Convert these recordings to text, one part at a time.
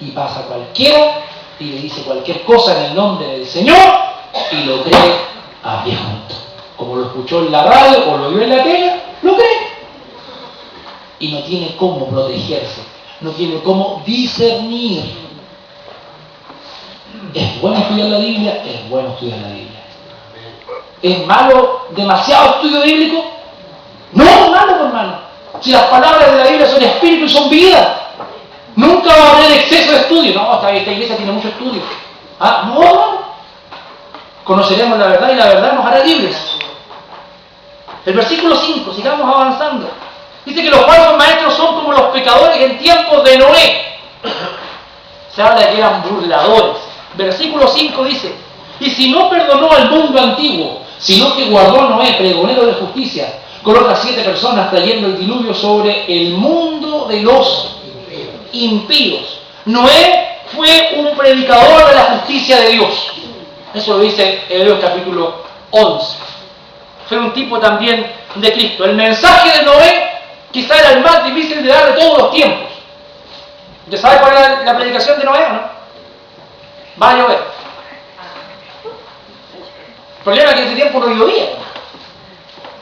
y pasa cualquiera y le dice cualquier cosa en el nombre del Señor y lo cree a pie junto. Como lo escuchó en la radio o lo vio en la tele, lo cree. Y no tiene cómo protegerse, no tiene cómo discernir. ¿Es bueno estudiar la Biblia? Es bueno estudiar la Biblia. ¿Es malo demasiado estudio bíblico? No es malo, hermano. Si las palabras de la Biblia son espíritu y son vida, nunca va a haber exceso de estudio. No, esta iglesia tiene mucho estudio. No. Conoceremos la verdad y la verdad nos hará libres. El versículo 5, sigamos avanzando. Dice que los falsos maestros son como los pecadores en tiempos de Noé. Se habla de que eran burladores. Versículo 5 dice: y si no perdonó al mundo antiguo, sino que guardó a Noé, pregonero de justicia, con otras 7 personas trayendo el diluvio sobre el mundo de los impíos. Noé fue un predicador de la justicia de Dios. Eso lo dice Hebreos capítulo 11. Fue un tipo también de Cristo. El mensaje de Noé quizá era el más difícil de dar de todos los tiempos. ¿Ya sabe cuál era la predicación de Noé o no? Va a llover. El problema es que en ese tiempo no llovía,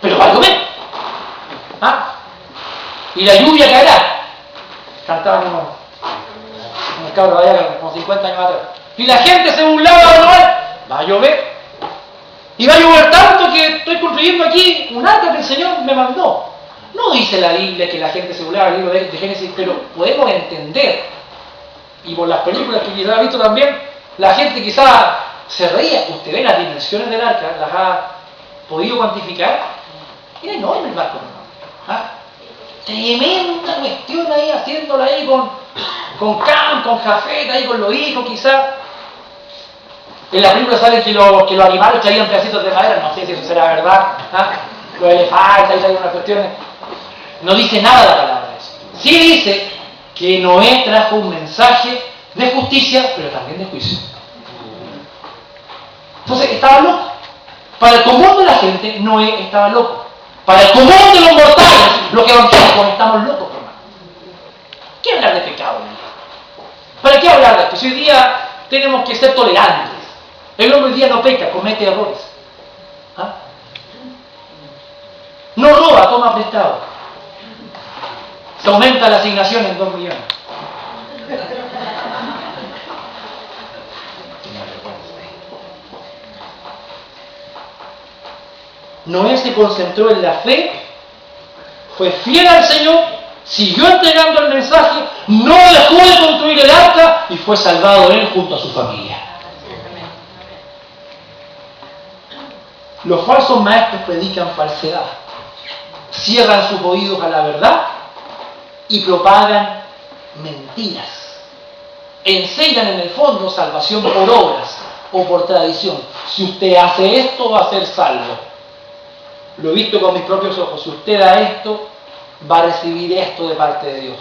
pero va a llover. Y la lluvia caerá. Cantaban unos cabros allá como 50 años atrás. Y la gente se burlaba de Noé. Va a llover. Y va a llover tanto que estoy construyendo aquí un arca que el Señor me mandó. No dice la Biblia que la gente se burlaba del libro de Génesis, pero podemos entender, y por las películas que quizás ha visto también, la gente quizás se reía. Usted ve las dimensiones del arca, las ha podido cuantificar. Era enorme el barco, tremenda cuestión ahí, haciéndola ahí con café, ahí con los hijos quizás. En la película sale que los animales traían pedacitos de madera, no sé si eso será verdad, los elefantes, ahí traían unas cuestiones. No dice nada la palabra de eso. Sí dice que Noé trajo un mensaje de justicia, pero también de juicio. Entonces estaba loco. Para el común de la gente, Noé estaba loco. Para el común de los mortales, los evangélicos, estamos locos, hermano. ¿Qué hablar de pecado? ¿Para qué hablar de esto? Si hoy día tenemos que ser tolerantes. El hombre hoy día no peca, comete errores. No roba, toma prestado. Se aumenta la asignación en 2 millones. Noé se concentró en la fe, fue fiel al Señor, siguió entregando el mensaje, no dejó de construir el arca y fue salvado él junto a su familia. Los falsos maestros predican falsedad, cierran sus oídos a la verdad y propagan mentiras. Enseñan en el fondo salvación por obras o por tradición. Si usted hace esto, va a ser salvo. Lo he visto con mis propios ojos. Si usted da esto, va a recibir esto de parte de Dios.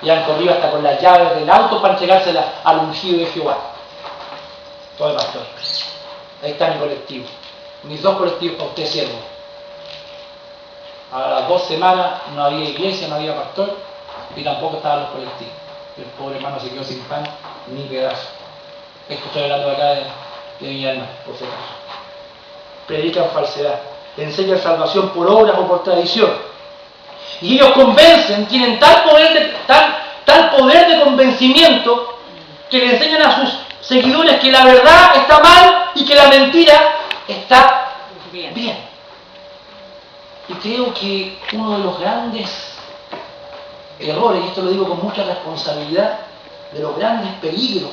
Y han corrido hasta con las llaves del auto para entregárselas al ungido de Jehová. Todo el pastor. Ahí está mi colectivo. Mis 2 colectivos para usted, siervo. A las 2 semanas no había iglesia, no había pastor y tampoco estaban los colectivos. El pobre hermano se quedó sin pan ni pedazo. Esto estoy hablando acá de mi alma, por si acaso. Predican falsedad. Enseñan salvación por obras o por tradición. Y ellos convencen, tienen tal poder de convencimiento que le enseñan a sus seguidores que la verdad está mal y que la mentira está bien. Y creo que uno de los grandes errores, y esto lo digo con mucha responsabilidad, de los grandes peligros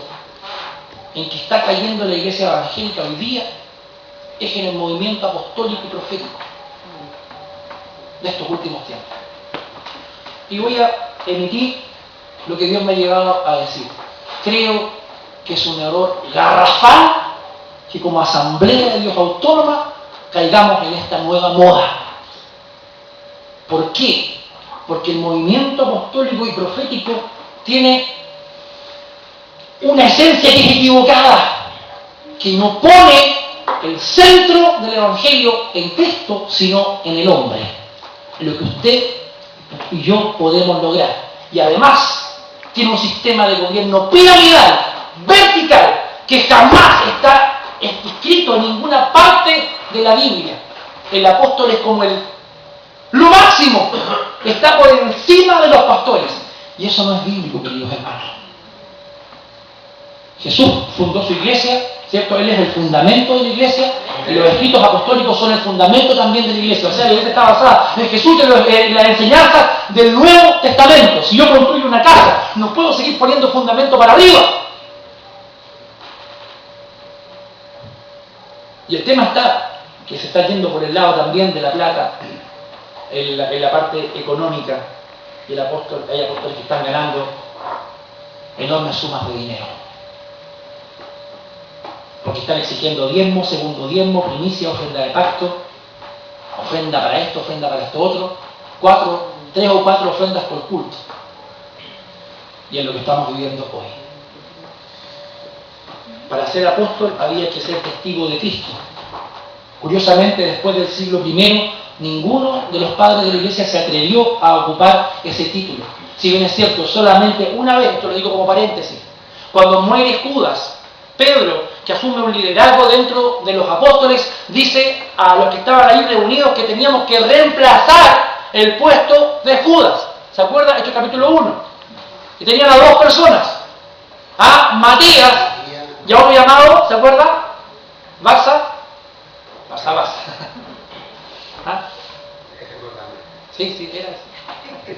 en que está cayendo la iglesia evangélica hoy día, es en el movimiento apostólico y profético de estos últimos tiempos. Y voy a emitir lo que Dios me ha llevado a decir. Creo que es un error garrafal que como Asamblea de Dios Autónoma caigamos en esta nueva moda. ¿Por qué? Porque el movimiento apostólico y profético tiene una esencia que es equivocada, que no pone el centro del Evangelio en Cristo, sino en el hombre. Lo que usted y yo podemos lograr. Y además, tiene un sistema de gobierno piramidal, vertical, que jamás está escrito en ninguna parte de la Biblia. El apóstol es como lo máximo, está por encima de los pastores. Y eso no es bíblico, queridos hermanos. Jesús fundó su iglesia, ¿cierto? Él es el fundamento de la iglesia, y los escritos apostólicos son el fundamento también de la iglesia. O sea, la iglesia está basada en Jesús y en la enseñanza del Nuevo Testamento. Si yo construyo una casa, no puedo seguir poniendo fundamento para arriba. Y el tema está que se está yendo por el lado también de la plata, en la parte económica, y hay apóstoles que están ganando enormes sumas de dinero. Porque están exigiendo diezmo, segundo diezmo, primicia, ofrenda de pacto, ofrenda para esto otro, 3 o 4 ofrendas por culto. Y es lo que estamos viviendo hoy. Para ser apóstol había que ser testigo de Cristo. Curiosamente, después del siglo I, ninguno de los padres de la iglesia se atrevió a ocupar ese título. Si bien es cierto, solamente una vez, esto lo digo como paréntesis, cuando muere Judas, Pedro, que asume un liderazgo dentro de los apóstoles, dice a los que estaban ahí reunidos que teníamos que reemplazar el puesto de Judas. ¿Se acuerda? Esto es capítulo 1. Y tenían a 2 personas, a Matías y a otro llamado, ¿se acuerda? Baxa. ¿Ah? Sí, era así.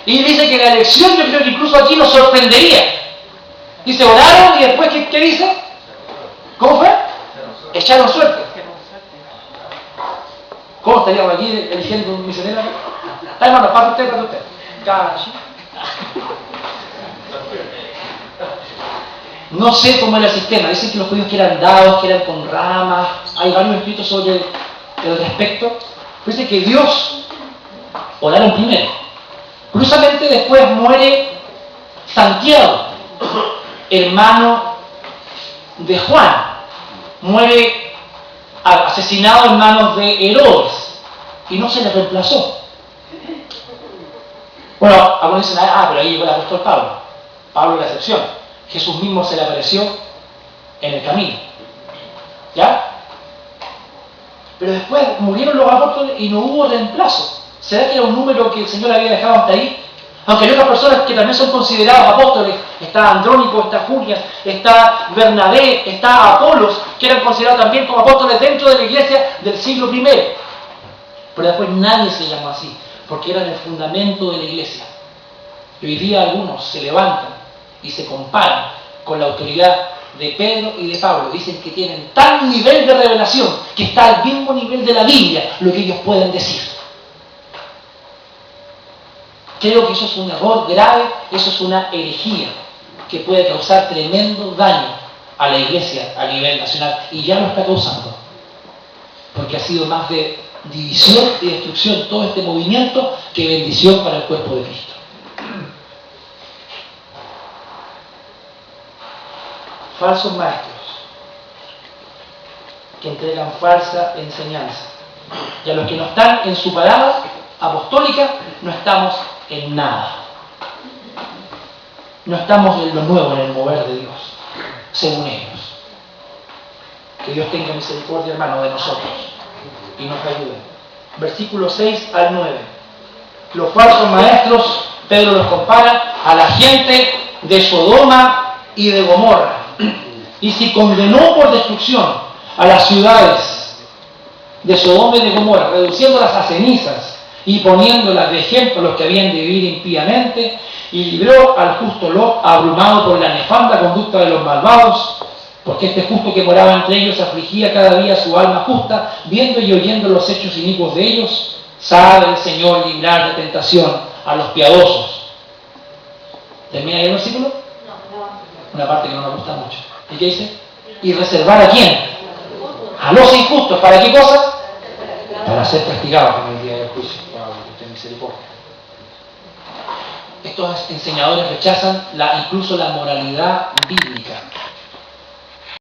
Y dice que la elección, yo creo que incluso aquí nos sorprendería. Dice, oraron y después, ¿qué dice? ¿Cómo fue? Echaron suerte. ¿Cómo estaríamos aquí eligiendo un misionero? Está, hermano, para usted. Calle. No sé cómo era el sistema. Dicen que los judíos que eran dados, que eran con ramas. Hay varios escritos sobre el respecto. Dice que Dios oraron primero. Curiosamente después muere Santiago, hermano de Juan. Muere asesinado en manos de Herodes. Y no se le reemplazó. Bueno, algunos dicen, pero ahí llegó el apóstol Pablo. Pablo es la excepción. Jesús mismo se le apareció en el camino. ¿Ya? Pero después murieron los apóstoles y no hubo reemplazo. ¿Será que era un número que el Señor había dejado hasta ahí? Aunque hay otras personas que también son considerados apóstoles. Está Andrónico, está Julia, está Bernabé, está Apolos, que eran considerados también como apóstoles dentro de la iglesia del siglo I. Pero después nadie se llamó así, porque eran el fundamento de la iglesia. Y hoy día algunos se levantan y se comparan con la autoridad de Pedro y de Pablo. Dicen que tienen tal nivel de revelación que está al mismo nivel de la Biblia lo que ellos pueden decir. Creo que eso es un error grave, eso es una herejía que puede causar tremendo daño a la iglesia a nivel nacional, y ya lo está causando, porque ha sido más de división y destrucción todo este movimiento que bendición para el cuerpo de Cristo. Falsos maestros que entregan falsa enseñanza, y a los que no están en su parada apostólica no estamos en nada. No estamos en lo nuevo, en el mover de Dios, según ellos. Que Dios tenga misericordia, hermano, de nosotros y nos ayude. Versículos 6 al 9. Los falsos maestros, Pedro los compara a la gente de Sodoma y de Gomorra. Y si condenó por destrucción a las ciudades de Sodoma y de Gomorra, reduciéndolas a cenizas y poniéndolas de ejemplo a los que habían de vivir impíamente, y libró al justo Lot, abrumado por la nefanda conducta de los malvados, porque este justo que moraba entre ellos afligía cada día su alma justa, viendo y oyendo los hechos inicuos de ellos, sabe el Señor librar de tentación a los piadosos. ¿Termina ahí el versículo? No. Una parte que no me gusta mucho. ¿Y qué dice? ¿Y reservar a quién? A los injustos. ¿Para qué cosa? Para ser castigados en el día del juicio. Misericordia. Estos enseñadores rechazan incluso la moralidad bíblica.